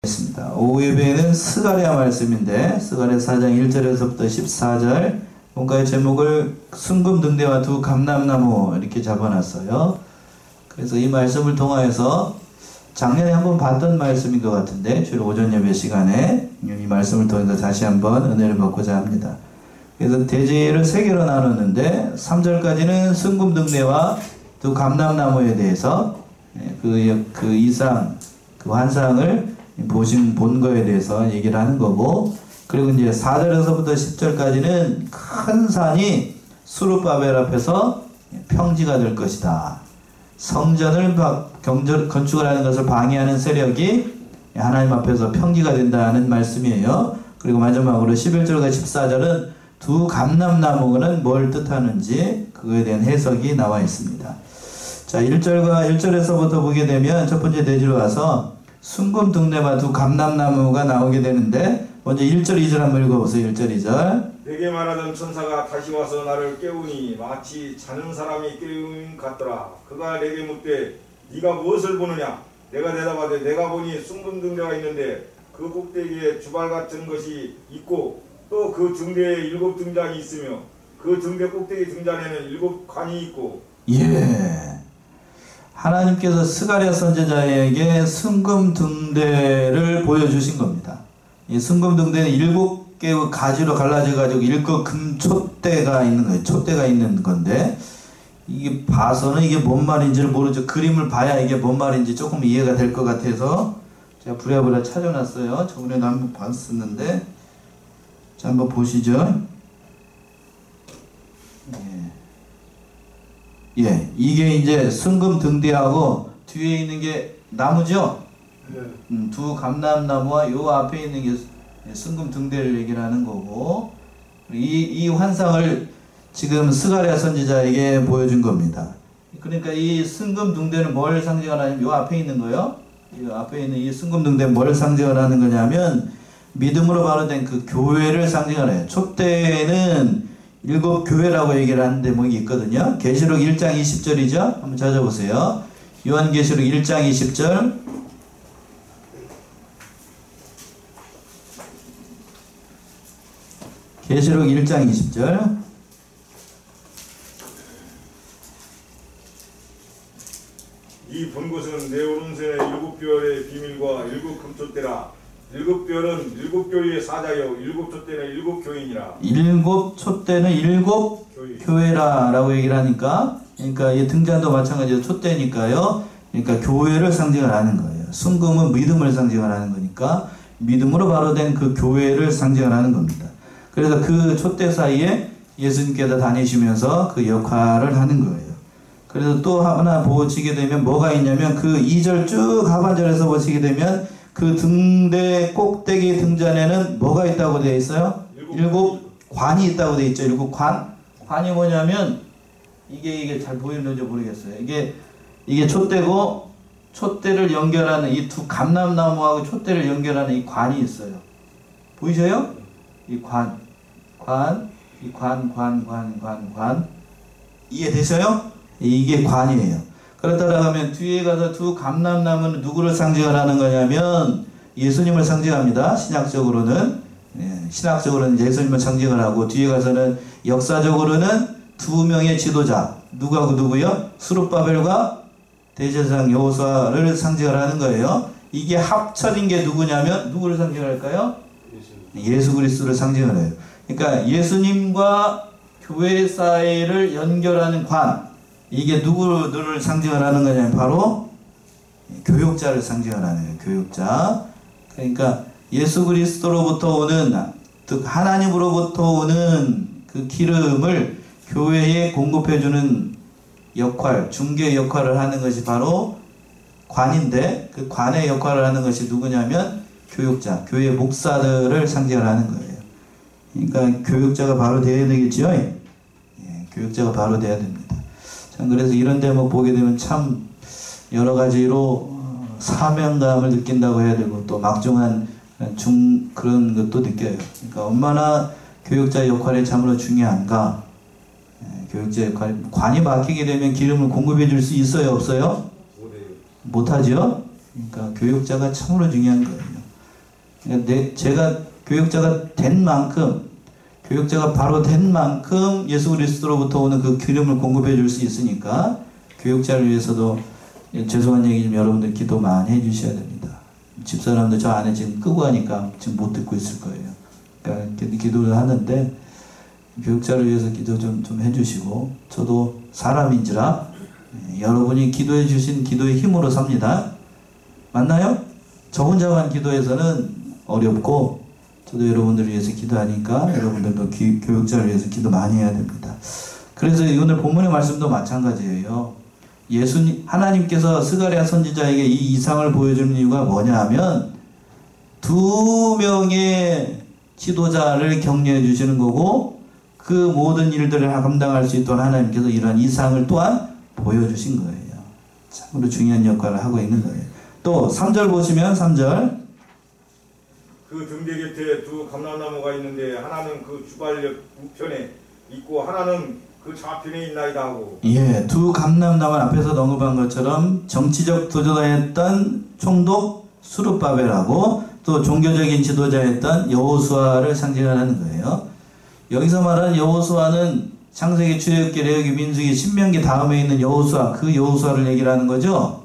있습니다. 오후 예배는 스가랴 말씀인데 스가랴 4장 1절에서부터 14절 본가의 제목을 순금등대와 두 감람나무 이렇게 잡아놨어요. 그래서 이 말씀을 통하여서 작년에 한번 봤던 말씀인 것 같은데 주일 오전 예배 시간에 이 말씀을 통해서 다시 한번 은혜를 받고자 합니다. 그래서 대제를 3개로 나눴는데 3절까지는 순금등대와 두 감람나무에 대해서 그 이상 그 환상을 본 거에 대해서 얘기를 하는 거고, 그리고 이제 4절에서부터 10절까지는 큰 산이 수르바벨 앞에서 평지가 될 것이다. 성전을 건축을 하는 것을 방해하는 세력이 하나님 앞에서 평지가 된다는 말씀이에요. 그리고 마지막으로 11절과 14절은 두 감람나무는 뭘 뜻하는지 그거에 대한 해석이 나와 있습니다. 자, 1절에서부터 보게 되면 첫 번째 대지로 와서 순금등대와 두 감람나무가 나오게 되는데, 먼저 1절 2절 한번 읽어보세요. 1절 2절. 내게 말하던 천사가 다시 와서 나를 깨우니 마치 자는 사람이 깨움 같더라. 그가 내게 묻되 네가 무엇을 보느냐? 내가 대답하되 내가 보니 순금등대가 있는데 그 꼭대기에 주발 같은 것이 있고 또 그 등대에 7 등잔이 있으며 그 등대 꼭대기 등잔에는 7 관이 있고. 예. 하나님께서 스가랴 선지자에게 순금등대를 보여주신 겁니다. 이 순금등대는 7개의 가지로 갈라져 가지고 7 금촛대가 있는 거예요. 촛대가 있는 건데, 이게 봐서는 이게 뭔 말인지를 모르죠. 그림을 봐야 이게 뭔 말인지 조금 이해가 될 것 같아서 제가 부랴부랴 찾아놨어요. 저번에도 한번 봤었는데, 자, 한번 보시죠. 예, 이게 이제 순금등대하고 뒤에 있는 게 나무죠? 네. 두 감람나무와 요 앞에 있는 게 순금등대를 얘기를 하는 거고, 이 환상을 지금 스가랴 선지자에게 보여준 겁니다. 그러니까 이 순금등대는 뭘 상징하냐면 요 앞에 있는 거요. 이 앞에 있는 이 순금등대는 뭘 상징하는 거냐면 믿음으로 바로 된 그 교회를 상징하네요. 촛대는 7 교회라고 얘기를 하는 대목이 있거든요. 계시록 1장 20절이죠. 한번 찾아보세요. 요한계시록 1장 20절. 계시록 1장 20절. 이 본 것은 내 오른손의 7별의 비밀과 7 금촛대라. 7별은 7 교회의 사자요 7 촛대는 7 교인이라. 7 촛대는 7 교회라라고 얘기를 하니까, 그러니까 이 등잔도 마찬가지로 촛대니까요. 그러니까 교회를 상징을 하는 거예요. 순금은 믿음을 상징을 하는 거니까 믿음으로 바로 된 그 교회를 상징을 하는 겁니다. 그래서 그 촛대 사이에 예수님께서 다니시면서 그 역할을 하는 거예요. 그래서 또 하나 보시게 되면 뭐가 있냐면 그 2절 쭉 하반절에서 보시게 되면 그 등대 꼭대기 등잔에는 뭐가 있다고 되어 있어요? 7 관이 있다고 되어 있죠. 7 관. 관이 뭐냐면 이게 잘 보이는지 모르겠어요. 이게 촛대고 촛대를 연결하는 이 두 감람나무하고 촛대를 연결하는 이 관이 있어요. 보이세요? 이 관. 이해되세요? 이게 관이에요. 그렇다고 하면 뒤에 가서 두 감람나무는 누구를 상징하는 거냐면 예수님을 상징합니다. 신학적으로는 예수님을 상징을 하고, 뒤에 가서는 역사적으로는 2명의 지도자, 누구하고 누구요? 수르바벨과 대제사장 여호수아를 상징을 하는 거예요. 이게 합쳐진 게 누구냐면 누구를 상징할까요? 예수 그리스도를 상징을 해요. 그러니까 예수님과 교회 사이를 연결하는 관, 이게 누구를 상징을 하는 거냐면 바로 교육자를 상징을 하는 거예요. 교육자. 그러니까 예수 그리스도로부터 오는, 즉 하나님으로부터 오는 그 기름을 교회에 공급해주는 역할, 중개 역할을 하는 것이 바로 관인데, 그 관의 역할을 하는 것이 누구냐면 교육자, 교회 목사들을 상징을 하는 거예요. 그러니까 교육자가 바로 되어야 되겠죠? 예, 교육자가 바로 되어야 됩니다. 참, 그래서 이런 대목 보게 되면 참 여러 가지로 사명감을 느낀다고 해야 되고, 또 막중한 그런 것도 느껴요. 그러니까 얼마나 교육자 역할이 참으로 중요한가. 교육자 역할, 관이 막히게 되면 기름을 공급해 줄 수 있어요, 없어요? 못하죠? 그러니까 교육자가 참으로 중요한 거예요. 제가 교육자가 된 만큼, 교육자가 바로 된 만큼 예수 그리스도로부터 오는 그 기름을 공급해 줄 수 있으니까 교육자를 위해서도 죄송한 얘기 좀 여러분들 기도 많이 해주셔야 됩니다. 집사람도 저 안에 지금 끄고 하니까 지금 못 듣고 있을 거예요. 그러니까 기도를 하는데 교육자를 위해서 기도 좀 해주시고, 저도 사람인지라 여러분이 기도해 주신 기도의 힘으로 삽니다. 맞나요? 저 혼자만 기도해서는 어렵고, 저도 여러분들을 위해서 기도하니까 여러분들도 교육자를 위해서 기도 많이 해야 됩니다. 그래서 오늘 본문의 말씀도 마찬가지예요. 하나님께서 스가랴 선지자에게 이 이상을 보여주는 이유가 뭐냐 하면, 2명의 지도자를 격려해 주시는 거고, 그 모든 일들을 감당할 수 있도록 하나님께서 이러한 이상을 또한 보여주신 거예요. 참으로 중요한 역할을 하고 있는 거예요. 또 3절 보시면 3절, 그 등대 곁에 두 감람나무가 있는데 하나는 그 주발역 우편에 있고 하나는 그 좌편에 있나이다 하고. 예, 두 감람나무 앞에서 언급한 것처럼 정치적 지도자였던 총독 수룹바벨하고 또 종교적인 지도자였던 여호수아를 상징하는 거예요. 여기서 말하는 여호수아는 창세기, 출애굽기, 레위기, 민수기, 신명기 다음에 있는 여호수아, 그 여호수아를 얘기를 하는 거죠.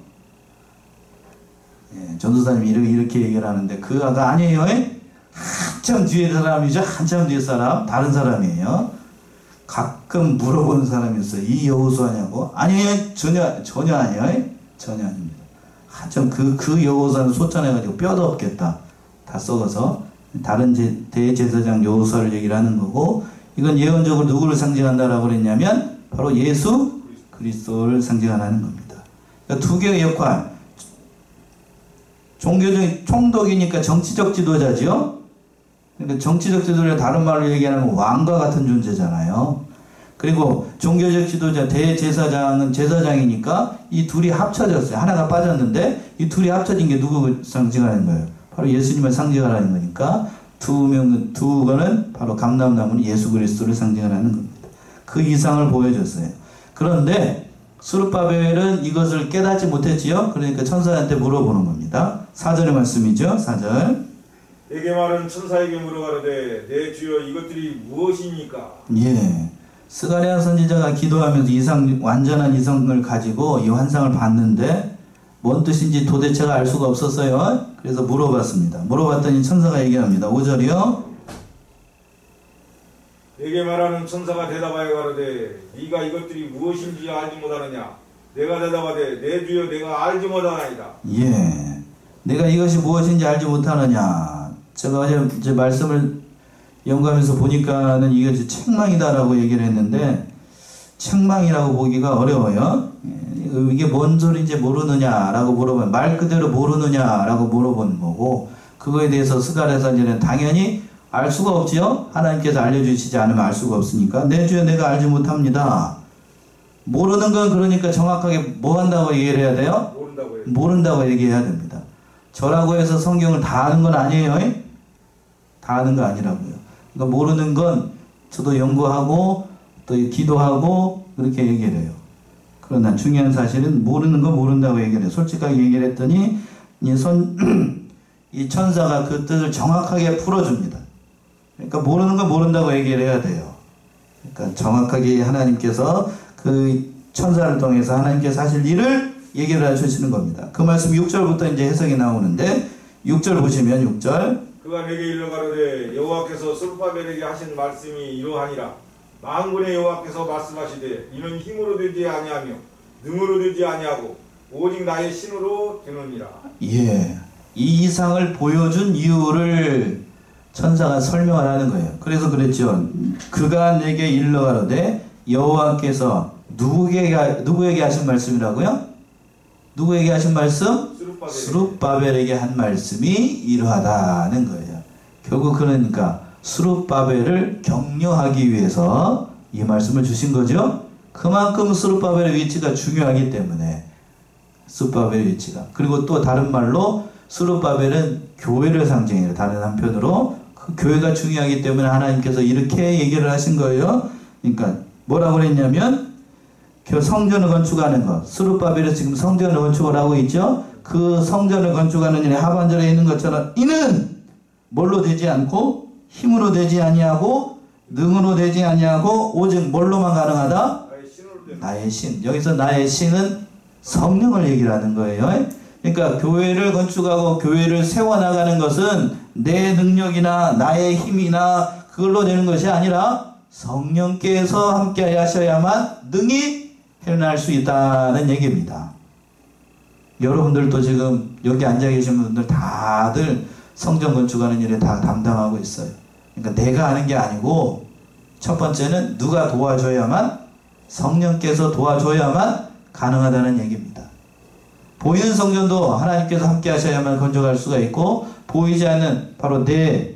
예, 전도사님이 이렇게 얘기를 하는데 그 아가 아니에요. 한참 뒤에 사람이죠. 한참 뒤에 사람, 다른 사람이에요. 가끔 물어보는 사람이 있어요. 이 여호수아냐고? 아니에요. 전혀 아니에요. 전혀 아닙니다. 한참 그 여호수아는 소천해가지고 뼈도 없겠다. 다 썩어서 다른 대제사장 여호수아를 얘기를 하는 거고, 이건 예언적으로 누구를 상징한다라고 그랬냐면 바로 예수 그리스도를 상징하는 겁니다. 그러니까 두 개의 역할, 종교적인 총독이니까 정치적 지도자지요. 그러니까 정치적 지도자, 다른 말로 얘기하면 왕과 같은 존재잖아요. 그리고 종교적 지도자 대제사장은 제사장이니까 이 둘이 합쳐졌어요. 하나가 빠졌는데 이 둘이 합쳐진 게 누구를 상징하는 거예요? 바로 예수님을 상징하는 거니까 두 거는 바로 감람나무는 예수 그리스도를 상징하는 겁니다. 그 이상을 보여줬어요. 그런데 수룹바벨은 이것을 깨닫지 못했지요. 그러니까 천사한테 물어보는 겁니다. 4절의 말씀이죠. 4절. 내게 말은 천사에게 물어가로되 내 주여 이것들이 무엇입니까? 예, 스가랴 선지자가 기도하면서 완전한 이성을 가지고 이 환상을 봤는데 뭔 뜻인지 도대체가 알 수가 없었어요. 그래서 물어봤습니다. 물어봤더니 천사가 얘기합니다. 5절이요. 내게 말하는 천사가 대답하여 가로되 네가 이것들이 무엇인지 알지 못하느냐? 내가 대답하되 내 주여 내가 알지 못하나이다. 예, 내가 이것이 무엇인지 알지 못하느냐. 제가 어제 말씀을 연구하면서 보니까는 이것이 책망이다라고 얘기를 했는데, 책망이라고 보기가 어려워요. 이게 뭔 소리인지 모르느냐라고 물어보면, 말 그대로 모르느냐라고 물어보는 거고, 그거에 대해서 스가랴 선지자는 당연히 알 수가 없지요. 하나님께서 알려주시지 않으면 알 수가 없으니까. 내 주여 내가 알지 못합니다. 모르는 건 그러니까 정확하게 뭐 한다고 얘기를 해야 돼요? 모른다고 얘기해야 됩니다. 저라고 해서 성경을 다 아는 건 아니에요. 다 아는 거 아니라고요. 그러니까 모르는 건 저도 연구하고 또 기도하고 그렇게 얘기를 해요. 그러나 중요한 사실은 모르는 건 모른다고 얘기를 해요. 솔직하게 얘기를 했더니 이 천사가 그 뜻을 정확하게 풀어줍니다. 그러니까 모르는 건 모른다고 얘기를 해야 돼요. 그러니까 정확하게 하나님께서 그 천사를 통해서 하나님께서 하실 일을 얘기를 해주시는 겁니다. 그 말씀 6절부터 이제 해석이 나오는데, 6절 보시면 6절. 그가 내게 일러 가로되 여호와께서 수룹바벨에게 하신 말씀이 이러하니라. 만군의 여호와께서 말씀하시되 이는 힘으로 되지 아니하며 능으로 되지 아니하고 오직 나의 신으로 되느니라. 예, 이 이상을 보여준 이유를 천사가 설명을 하는 거예요. 그래서 그랬죠. 그가 내게 일러 가로되 여호와께서 누구에게 하신 말씀이라고요? 누구에게 하신 말씀? 수룹바벨에게 한 말씀이 이러하다는 거예요. 결국 그러니까 수룹바벨을 격려하기 위해서 이 말씀을 주신 거죠. 그만큼 수룹바벨의 위치가 중요하기 때문에, 수룹바벨의 위치가. 그리고 또 다른 말로 수룹바벨은 교회를 상징해요. 다른 한편으로 그 교회가 중요하기 때문에 하나님께서 이렇게 얘기를 하신 거예요. 그러니까 뭐라고 그랬냐면 성전을 건축하는 것. 수룹바벨이 지금 성전을 건축을 하고 있죠. 그 성전을 건축하는 일에 하반절에 있는 것처럼 이는 뭘로 되지 않고 힘으로 되지 아니하고 능으로 되지 아니하고 오직 뭘로만 가능하다? 나의 신. 여기서 나의 신은 성령을 얘기를 하는 거예요. 그러니까 교회를 건축하고 교회를 세워나가는 것은 내 능력이나 나의 힘이나 그걸로 되는 것이 아니라 성령께서 함께 하셔야만 능히 해낼 수 있다는 얘기입니다. 여러분들도 지금 여기 앉아 계신 분들 다들 성전 건축하는 일에 다 담당하고 있어요. 그러니까 내가 하는 게 아니고 첫 번째는 누가 도와줘야만, 성령께서 도와줘야만 가능하다는 얘기입니다. 보이는 성전도 하나님께서 함께 하셔야만 건축할 수가 있고, 보이지 않는 바로 내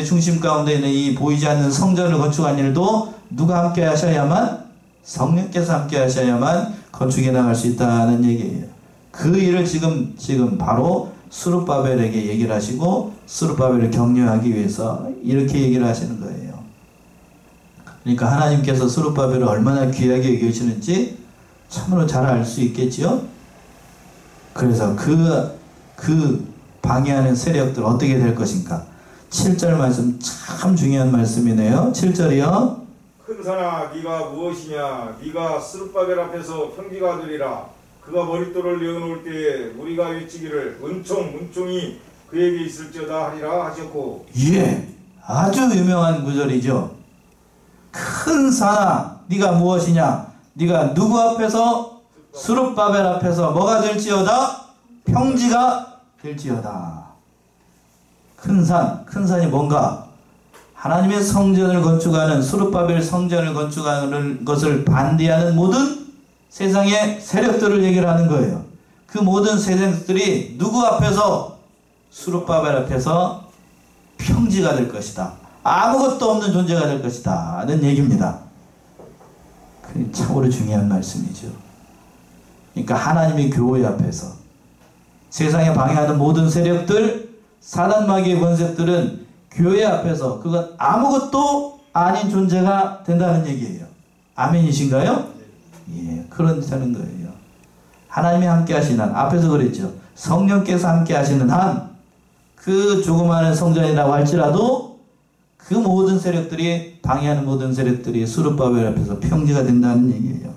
중심 가운데 있는 이 보이지 않는 성전을 건축하는 일도 누가 함께 하셔야만, 성령께서 함께 하셔야만 건축해 나갈 수 있다는 얘기예요. 그 일을 지금 바로 스룹바벨에게 얘기를 하시고 스룹바벨을 격려하기 위해서 이렇게 얘기를 하시는 거예요. 그러니까 하나님께서 스룹바벨을 얼마나 귀하게 여기시는지 참으로 잘 알 수 있겠지요. 그래서 그 방해하는 세력들 어떻게 될 것인가. 7절 말씀 참 중요한 말씀이네요. 7절이요. 큰 산아 네가 무엇이냐. 네가 스룹바벨 앞에서 평지가 되리라. 그가 머릿돌을 내어놓을 때에 우리가 외치기를 문총이 그에게 있을지어다 하리라 하셨고. 예, 아주 유명한 구절이죠. 큰 산아 네가 무엇이냐. 네가 누구 앞에서? 스룹바벨 앞에서 뭐가 될지어다? 평지가 될지어다. 큰 산이 뭔가? 하나님의 성전을 건축하는, 스룹바벨 성전을 건축하는 것을 반대하는 모든 세상의 세력들을 얘기를 하는 거예요. 그 모든 세력들이 누구 앞에서? 스룹바벨 앞에서 평지가 될 것이다. 아무것도 없는 존재가 될 것이다 하는 얘기입니다. 참으로 중요한 말씀이죠. 그러니까 하나님의 교회 앞에서 세상에 방해하는 모든 세력들, 사단 마귀의 권세들은 교회 앞에서 그건 아무것도 아닌 존재가 된다는 얘기예요. 아멘이신가요? 예, 그렇다는 거예요. 하나님이 함께 하시는 한, 앞에서 그랬죠. 성령께서 함께 하시는 한, 그 조그마한 성전이라고 할지라도 그 모든 세력들이, 방해하는 모든 세력들이 스룹바벨 앞에서 평지가 된다는 얘기예요.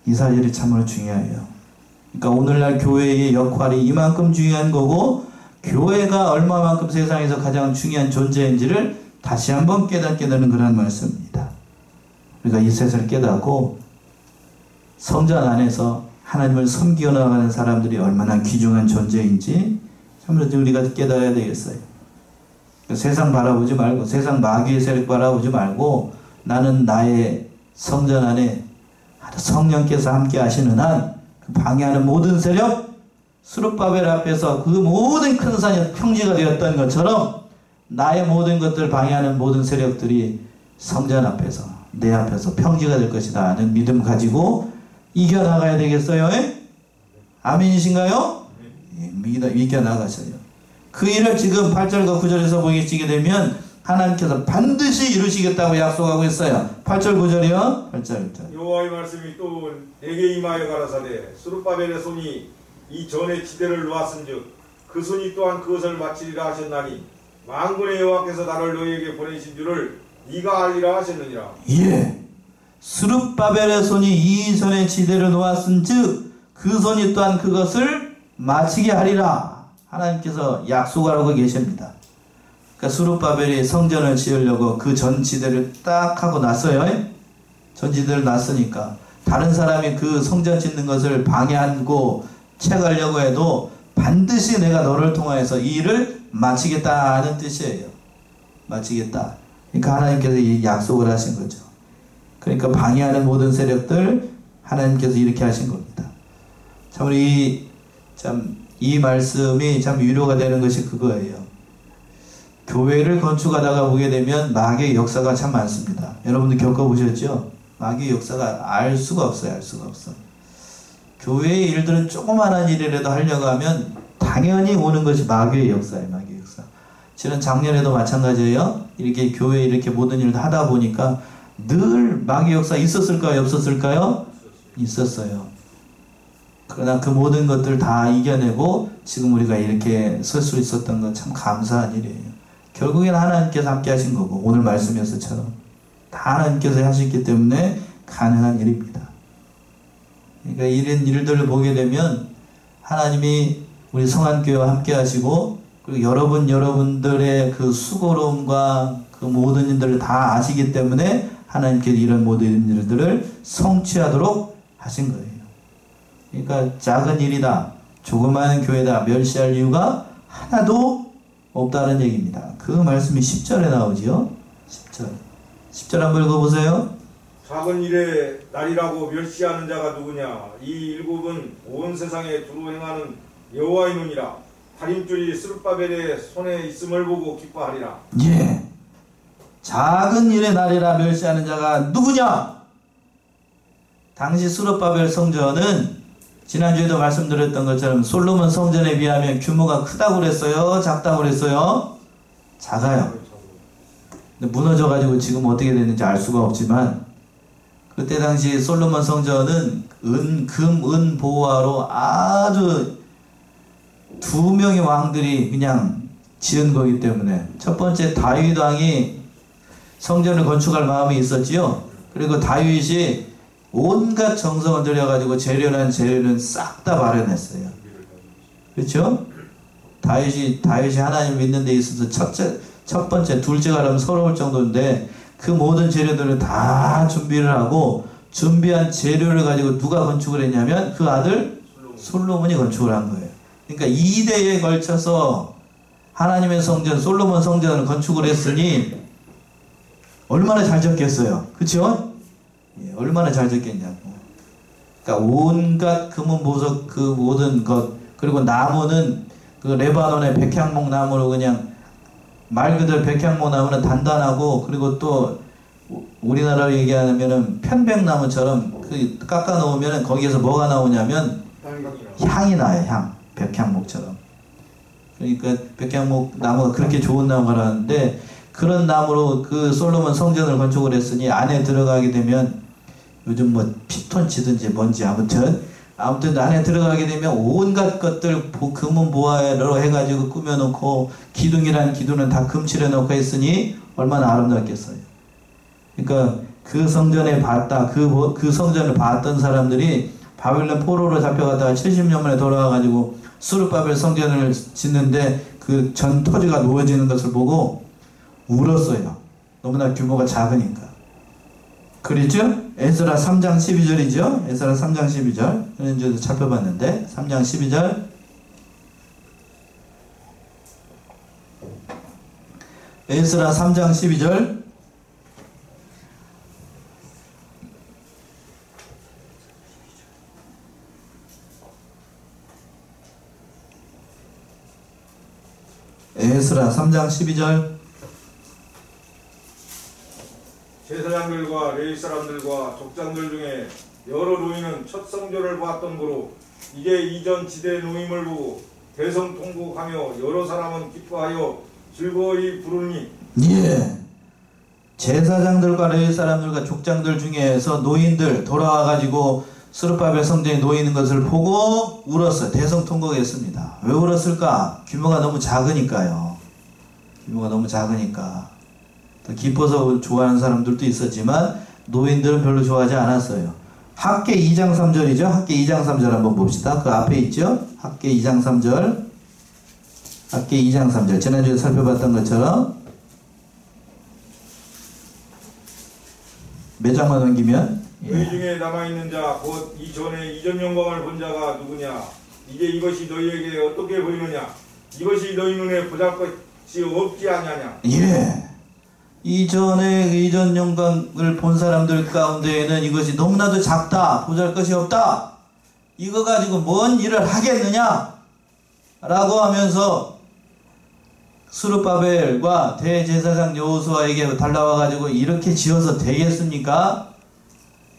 이 사실이 참으로 중요해요. 그러니까 오늘날 교회의 역할이 이만큼 중요한 거고, 교회가 얼마만큼 세상에서 가장 중요한 존재인지를 다시 한번 깨닫게 되는 그런 말씀입니다. 우리가 이 사실을 깨닫고 성전 안에서 하나님을 섬기어 나가는 사람들이 얼마나 귀중한 존재인지 참으로 우리가 깨달아야 되겠어요. 세상 바라보지 말고, 세상 마귀의 세력 바라보지 말고, 나는 나의 성전 안에 성령께서 함께 하시는 한 방해하는 모든 세력, 스룹바벨 앞에서 그 모든 큰 산이 평지가 되었던 것처럼 나의 모든 것들 방해하는 모든 세력들이 성전 앞에서, 내 앞에서 평지가 될 것이다 하는 믿음 가지고 이겨나가야 되겠어요? 아멘이신가요? 예, 이겨나가셔요. 그 일을 지금 8절과 9절에서 보시게 되면 하나님께서 반드시 이루시겠다고 약속하고 있어요. 8절 9절이요. 8절. 여호와의 말씀이 또 내게 임하여 가라사대 스룹바벨의 손이 이 전에 지대를 놓았은즉 그 손이 또한 그것을 마치리라 하셨나니 만군의 여호와께서 나를 너희에게 보내신 줄을 네가 알리라 하셨느니라. 예, 스룹바벨의 손이 이전에 지대를 놓았은즉 그 손이 또한 그것을 마치게 하리라. 하나님께서 약속하라고 계십니다. 그러니까 스룹바벨이 성전을 지으려고 그 전 지대를 딱 하고 났어요. 전 지대를 놨으니까 다른 사람이 그 성전 짓는 것을 방해하고 채가려고 해도 반드시 내가 너를 통하여서 이 일을 마치겠다 하는 뜻이에요. 마치겠다. 그러니까 하나님께서 이 약속을 하신 거죠. 그러니까 방해하는 모든 세력들 하나님께서 이렇게 하신 겁니다. 참 이 말씀이 참 위로가 되는 것이 그거예요. 교회를 건축하다가 보게 되면 마귀의 역사가 참 많습니다. 여러분들 겪어보셨죠? 마귀의 역사가 알 수가 없어요. 교회의 일들은 조그마한 일이라도 하려고 하면 당연히 오는 것이 마귀의 역사예요. 마귀의 역사. 저는 작년에도 마찬가지예요. 이렇게 교회에 이렇게 모든 일을 하다 보니까 늘 마귀의 역사 있었을까요? 없었을까요? 있었어요. 그러나 그 모든 것들을 다 이겨내고 지금 우리가 이렇게 설 수 있었던 건 참 감사한 일이에요. 결국에는 하나님께서 함께 하신 거고, 오늘 말씀에서처럼 다 하나님께서 하셨기 때문에 가능한 일입니다. 그러니까 이런 일들을 보게 되면 하나님이 우리 성안교회와 함께 하시고, 그리고 여러분들의 그 수고로움과 그 모든 일들을 다 아시기 때문에 하나님께서 이런 모든 일들을 성취하도록 하신 거예요. 그러니까 작은 일이다, 조그마한 교회다 멸시할 이유가 하나도 없다는 얘기입니다. 그 말씀이 10절에 나오지요. 10절 한번 읽어보세요. 작은 일에 날이라고 멸시하는 자가 누구냐? 이 일곱은 온 세상에 두루 행하는 여호와의 눈이라. 다림줄이 스룹바벨의 손에 있음을 보고 기뻐하리라. 예. 작은 일에 날이라 멸시하는 자가 누구냐? 당시 스룹바벨 성전은 지난주에도 말씀드렸던 것처럼 솔로몬 성전에 비하면 규모가 크다고 그랬어요? 작다고 그랬어요? 작아요. 근데 무너져가지고 지금 어떻게 됐는지 알 수가 없지만, 그때 당시 솔로몬 성전은 금, 보화로 아주 2명의 왕들이 그냥 지은 거기 때문에, 첫 번째 다윗 왕이 성전을 건축할 마음이 있었지요. 그리고 다윗이 온갖 정성을 들여가지고 재료는 싹 다 마련했어요. 그렇죠? 다윗이 하나님 믿는 데 있어서 첫 번째, 둘째가 그러면 서러울 정도인데, 그 모든 재료들을 다 준비를 하고, 준비한 재료를 가지고 누가 건축을 했냐면 그 아들 솔로몬이 건축을 한 거예요. 그러니까 2대에 걸쳐서 하나님의 성전, 솔로몬 성전을 건축을 했으니 얼마나 잘 졌겠어요. 그렇죠? 예, 얼마나 잘 졌겠냐고. 그러니까 온갖 금은 보석, 그 모든 것, 그리고 나무는 그 레바논의 백향목 나무로, 그냥 말 그대로 백향목 나무는 단단하고, 그리고 또 우리나라로 얘기하면은 편백나무처럼 그 깎아 놓으면은 거기에서 뭐가 나오냐면 향이 나요. 향. 백향목처럼. 그러니까 백향목 나무가 그렇게 좋은 나무라는데, 그런 나무로 그 솔로몬 성전을 건축을 했으니 안에 들어가게 되면, 요즘 뭐 피톤 치든지 뭔지 아무튼 안에 들어가게 되면 온갖 것들 금은 보화로 해가지고 꾸며놓고, 기둥이라는 기둥은 다 금칠해 놓고 했으니 얼마나 아름답겠어요. 그러니까 그 성전에 그 성전을 봤던 사람들이 바벨론 포로로 잡혀갔다가 70년 만에 돌아와가지고 스룹바벨 성전을 짓는데 그 전 토지가 놓여지는 것을 보고 울었어요. 너무나 규모가 작으니까. 그랬죠? 에스라 3장 12절이죠? 에스라 3장 12절. 이제도 살펴봤는데, 3장 12절. 에스라 3장 12절. 에스라 3장 12절. 제사장들과 레위 사람들과 족장들 중에 여러 노인은 첫 성전을 보았던 거로 이제 이전 지대 노임을 보고 대성통곡하며 여러 사람은 기뻐하여 즐거이 부르니. 예. 제사장들과 레위 사람들과 족장들 중에서 노인들 돌아와가지고 스룹바벨 성전에 놓이는 것을 보고 울었어요. 대성통곡했습니다. 왜 울었을까? 규모가 너무 작으니까요. 규모가 너무 작으니까. 기뻐서 좋아하는 사람들도 있었지만 노인들은 별로 좋아하지 않았어요. 학계 2장 3절이죠. 학계 2장 3절 한번 봅시다. 그 앞에 있죠. 학계 2장 3절. 학계 2장 3절. 지난주에 살펴봤던 것처럼 몇 장만 넘기면, 너희 중에 남아있는 자 곧 이전에 이전 영광을 본 자가 누구냐? 이제 이것이 너희에게 어떻게 보이느냐? 이것이 너희 눈에 보잘것이 없지 아니하냐? 예. 이전 영광을 본 사람들 가운데에는 이것이 너무나도 작다, 보잘것이 없다, 이거 가지고 뭔 일을 하겠느냐 라고 하면서 스룹바벨과 대제사장 여호수아에게 달라와가지고 이렇게 지어서 되겠습니까?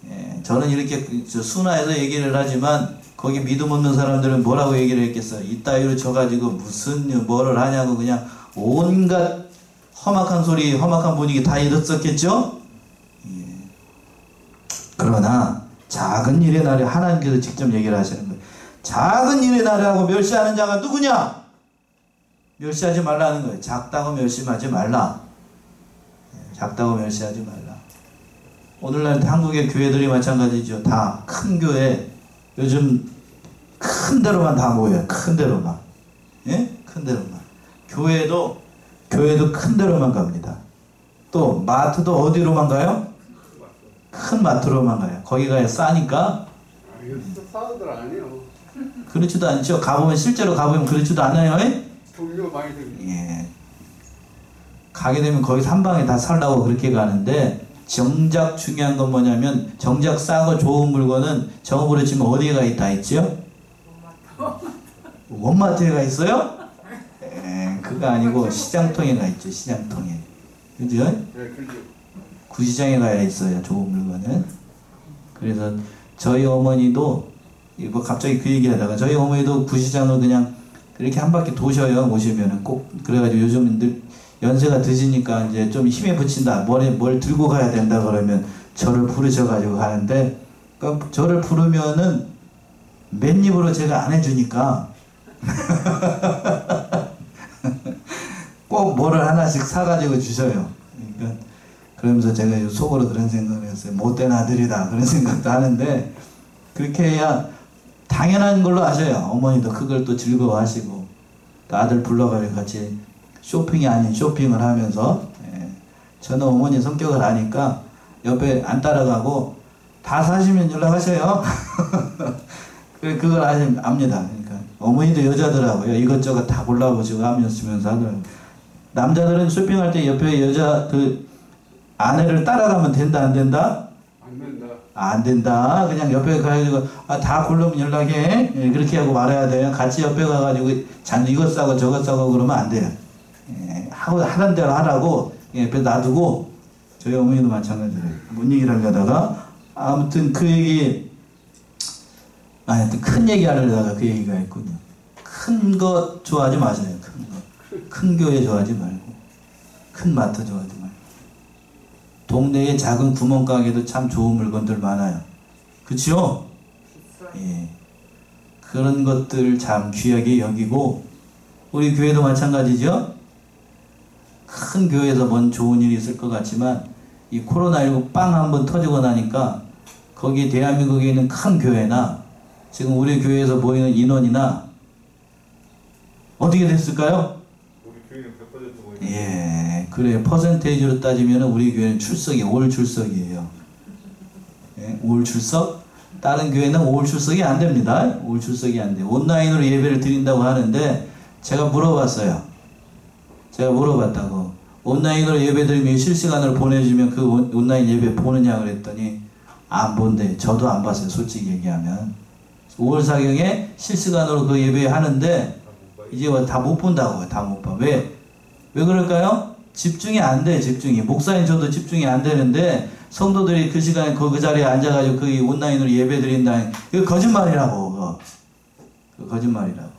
예, 저는 이렇게 순화해서 얘기를 하지만 거기 믿음 없는 사람들은 뭐라고 얘기를 했겠어요? 이따위로 져가지고 무슨 뭐를 하냐고 그냥 온갖 험악한 소리, 험악한 분위기 다 일었었겠죠? 예. 그러나 작은 일의 날에 하나님께서 직접 얘기를 하시는 거예요. 작은 일에 나라고 멸시하는 자가 누구냐? 멸시하지 말라는 거예요. 작다고 멸시하지 말라. 작다고 멸시하지 말라. 오늘날 한국의 교회들이 마찬가지죠. 다 큰 교회, 요즘 큰 데로만 다 모여요. 큰 데로만. 예? 큰 데로만. 교회도 큰 데로만 갑니다. 또 마트도 어디로만 가요? 큰 마트로만 가요. 거기 가야 싸니까. 요즘도 싸우들 아니에요. 그렇지도 않죠. 가보면 실제로 가보면 그렇지도 않아요. 종류 많이 들고. 예. 가게 되면 거기서 한 방에 다 살라고 그렇게 가는데, 정작 중요한 건 뭐냐면, 정작 싸고 좋은 물건은 정읍으로 치면 어디에 가 있다 했죠? 원마트에 가 있어요? 그거 아니고 시장통에 가 있죠. 시장통에. 그죠? 네, 그렇죠. 구시장에 가야 있어요. 좋은 물건은. 그래서 저희 어머니도 이거 갑자기 그 얘기하다가 저희 어머니도 구시장으로 그냥 이렇게 한 바퀴 도셔요. 오시면은 꼭. 그래가지고 요즘들 연세가 드시니까 이제 좀 힘에 붙인다. 뭘 들고 가야 된다 그러면 저를 부르셔가지고 가는데, 그러니까 저를 부르면은 맨입으로 제가 안 해주니까 꼭 뭐를 하나씩 사가지고 주셔요. 그러니까 그러면서 제가 속으로 그런 생각을 했어요. 못된 아들이다 그런 생각도 하는데, 그렇게 해야 당연한 걸로 아셔요. 어머니도 그걸 또 즐거워하시고, 또 아들 불러가지고 같이 쇼핑이 아닌 쇼핑을 하면서. 저는 어머니 성격을 아니까 옆에 안 따라가고 다 사시면 연락하셔요. 그걸 압니다. 그러니까 어머니도 여자더라고요. 이것저것 다 골라보시고 하면서 하더라고요. 남자들은 쇼핑할 때 옆에 여자 아내를 따라가면 된다 안 된다? 안 된다. 안 된다. 그냥 옆에 가가지고 다 고르면 연락해. 그렇게 하고 말아야 돼요. 같이 옆에 가가지고 이것 사고 저것 사고 그러면 안 돼요. 하고 하던 대로 하라고 옆에 놔두고. 저희 어머니도 마찬가지예요. 뭔 얘기를 하려다가 아무튼 그 얘기, 하여튼 큰 얘기 하려다가 그 얘기가 있군요. 큰 거 좋아하지 마세요. 큰 거. 큰 교회 좋아하지 말고, 큰 마트 좋아하지 말고. 동네에 작은 구멍가게도 참 좋은 물건들 많아요. 그치요? 예. 그런 것들 참 귀하게 여기고, 우리 교회도 마찬가지죠? 큰 교회에서 뭔 좋은 일이 있을 것 같지만, 이 코로나19 빵 한번 터지고 나니까, 거기 대한민국에 있는 큰 교회나, 지금 우리 교회에서 모이는 인원이나, 어떻게 됐을까요? 우리 교회는 100% 모이는. 예, 그래. 퍼센테이지로 따지면 우리 교회는 올 출석이에요. 예, 올 출석? 다른 교회는 올 출석이 안 됩니다. 올 출석이 안 돼요. 온라인으로 예배를 드린다고 하는데, 제가 물어봤어요. 제가 물어봤다고. 온라인으로 예배 드리면 실시간으로 보내주면 그 온라인 예배 보느냐 그랬더니, 안 본대. 저도 안 봤어요. 솔직히 얘기하면. 5월 4경에 실시간으로 그 예배 하는데, 이제 다 못 본다고요. 다 못 봐. 왜 그럴까요? 집중이 안 돼. 집중이. 목사님 저도 집중이 안 되는데, 성도들이 그 시간에 그 자리에 앉아가지고 그 온라인으로 예배 드린다는, 그거 거짓말이라고. 그거 거짓말이라고.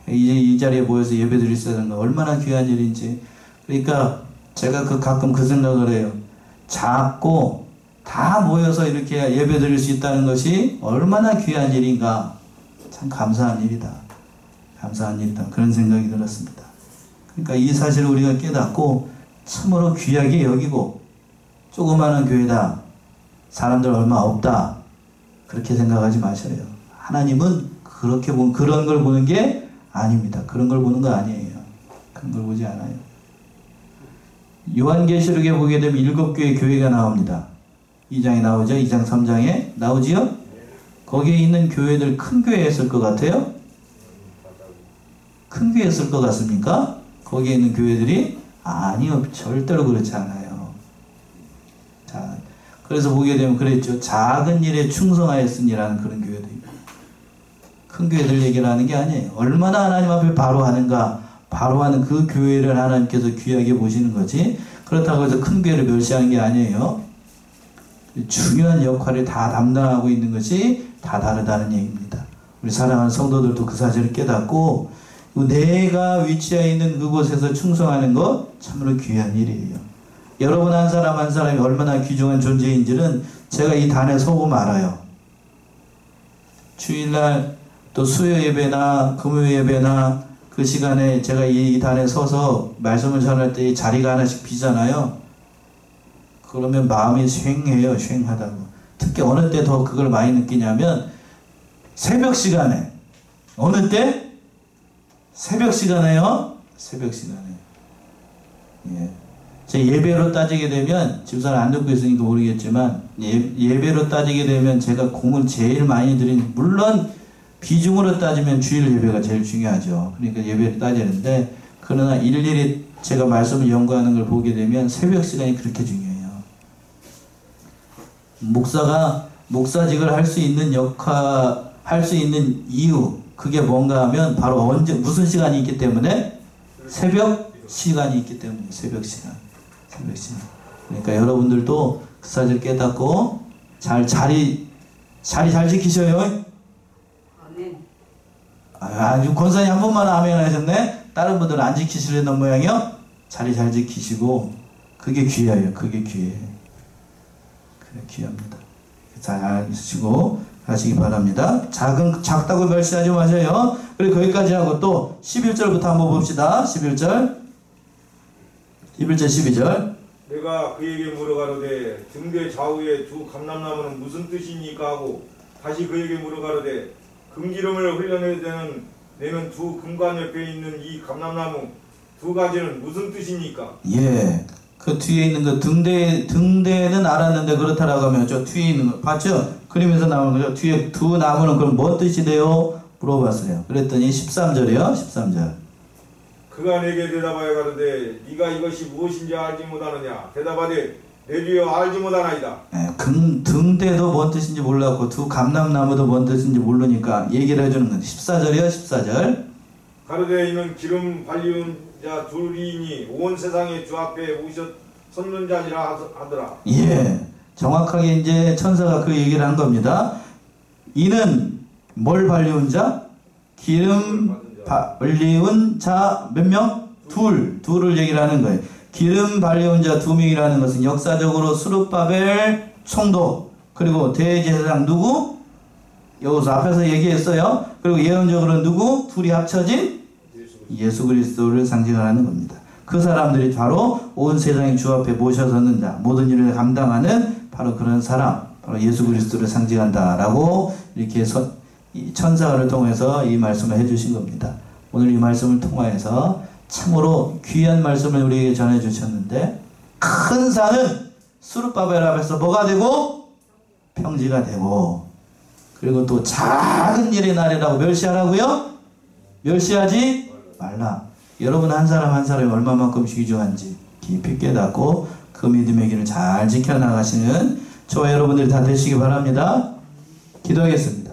이제 이 자리에 모여서 예배 드릴 수 있는 거 얼마나 귀한 일인지. 그러니까 제가 가끔 그 생각을 해요. 작고 다 모여서 이렇게 예배 드릴 수 있다는 것이 얼마나 귀한 일인가. 참 감사한 일이다. 감사한 일이다. 그런 생각이 들었습니다. 그러니까 이 사실을 우리가 깨닫고 참으로 귀하게 여기고, 조그마한 교회다. 사람들 얼마 없다. 그렇게 생각하지 마셔요. 하나님은 그렇게 그런 걸 보는 게 아닙니다. 그런 걸 보는 거 아니에요. 그런 걸 보지 않아요. 요한계시록에 보게 되면 7개의 교회가 나옵니다. 2장에 나오죠? 2장 3장에 나오지요? 거기에 있는 교회들 큰 교회였을 것 같아요? 큰 교회였을 것 같습니까? 거기에 있는 교회들이? 아니요. 절대로 그렇지 않아요. 자, 그래서 보게 되면 그랬죠. 작은 일에 충성하였으니라는 그런 교회도 있고. 큰 교회들 얘기를 하는 게 아니에요. 얼마나 하나님 앞에 바로 하는가, 바로 하는 그 교회를 하나님께서 귀하게 보시는 거지, 그렇다고 해서 큰 교회를 멸시하는 게 아니에요. 중요한 역할을 다 담당하고 있는 것이 다 다르다는 얘기입니다. 우리 사랑하는 성도들도 그 사실을 깨닫고, 내가 위치해 있는 그곳에서 충성하는 것 참으로 귀한 일이에요. 여러분 한 사람 한 사람이 얼마나 귀중한 존재인지는 제가 이 단에 서보면 알아요. 주일날 또 수요 예배나 금요 예배나 그 시간에 제가 이 단에 서서 말씀을 전할 때 자리가 하나씩 비잖아요. 그러면 마음이 쉥해요. 쉥하다고. 특히 어느 때 더 그걸 많이 느끼냐면 새벽 시간에. 어느 때? 새벽 시간에요. 새벽 시간에. 예. 제 예배로 따지게 되면 집사람 안 듣고 있으니까 모르겠지만 예배로 따지게 되면 제가 공을 제일 많이 드린, 물론 비중으로 따지면 주일 예배가 제일 중요하죠. 그러니까 예배를 따지는데, 그러나 일일이 제가 말씀을 연구하는 걸 보게 되면 새벽 시간이 그렇게 중요해요. 목사가 목사직을 할 수 있는 할 수 있는 이유, 그게 뭔가 하면 바로 언제, 무슨 시간이 있기 때문에? 새벽 시간이 있기 때문에. 새벽 시간. 그러니까 여러분들도 그 사실을 깨닫고 자리 잘 지키셔요. 아멘. 아주 권사님 한 분만 아멘 하셨네. 다른 분들은 안 지키시려는 모양이요. 자리 잘 지키시고, 그게 귀해요. 그게 귀해. 그래, 귀합니다. 잘 지키시고 가시기 바랍니다. 작다고 멸시하지 마세요. 그리고 거기까지 하고 또 11절부터 한번 봅시다. 11절 12절. 내가 그에게 물어가로되 등대 좌우에 두 감람나무는 무슨 뜻입니까 하고 다시 그에게 물어가로되 금기름을 흘려내는 두 금관 옆에 있는 이 감람나무 두 가지는 무슨 뜻입니까? 예. 그 뒤에 있는 거 등대는 알았는데 그렇다라고 하면 저 뒤에 있는 거 봤죠? 그림에서 나오는 거죠. 뒤에 두 나무는 그럼 뭔 뜻이 돼요? 물어봤어요. 그랬더니 13절이요. 13절. 그가 내게 대답하여 가로되 네가 이것이 무엇인지 알지 못하느냐? 대답하되 내 주여 알지 못하나이다. 예, 등대도 뭔 뜻인지 몰랐고 두 감람나무도 뭔 뜻인지 모르니까 얘기를 해주는 거예요. 14절이요. 14절. 가로되 이는 기름 발리운 자 둘이니 온 세상의 주 앞에 섰는 자니라 하더라. 예, 정확하게 이제 천사가 그 얘기를 한 겁니다. 이는 뭘 발리운 자? 기름 발리운 자 몇 명? 둘을 얘기를 하는 거예요. 기름 발리운 자 2명이라는 것은 역사적으로 수룹바벨 총독, 그리고 대제사장 누구? 여기서 앞에서 얘기했어요. 그리고 예언적으로 누구? 둘이 합쳐진 예수 그리스도를 상징하는 겁니다. 그 사람들이 바로 온 세상의 주 앞에 모셔서는 자, 모든 일을 감당하는 바로 그런 사람, 바로 예수 그리스도를 상징한다라고 이렇게 천사를 통해서 이 말씀을 해주신 겁니다. 오늘 이 말씀을 통하여서 참으로 귀한 말씀을 우리에게 전해주셨는데, 큰 산은 수룹바벨 앞에서 뭐가 되고? 평지가 되고, 그리고 또 작은 일의 날이라고 멸시하라고요? 멸시하지 말라. 여러분 한 사람 한 사람이 얼마만큼 귀중한지 깊이 깨닫고 그 믿음의 길을 잘 지켜나가시는 저와 여러분들이 다 되시기 바랍니다. 기도하겠습니다.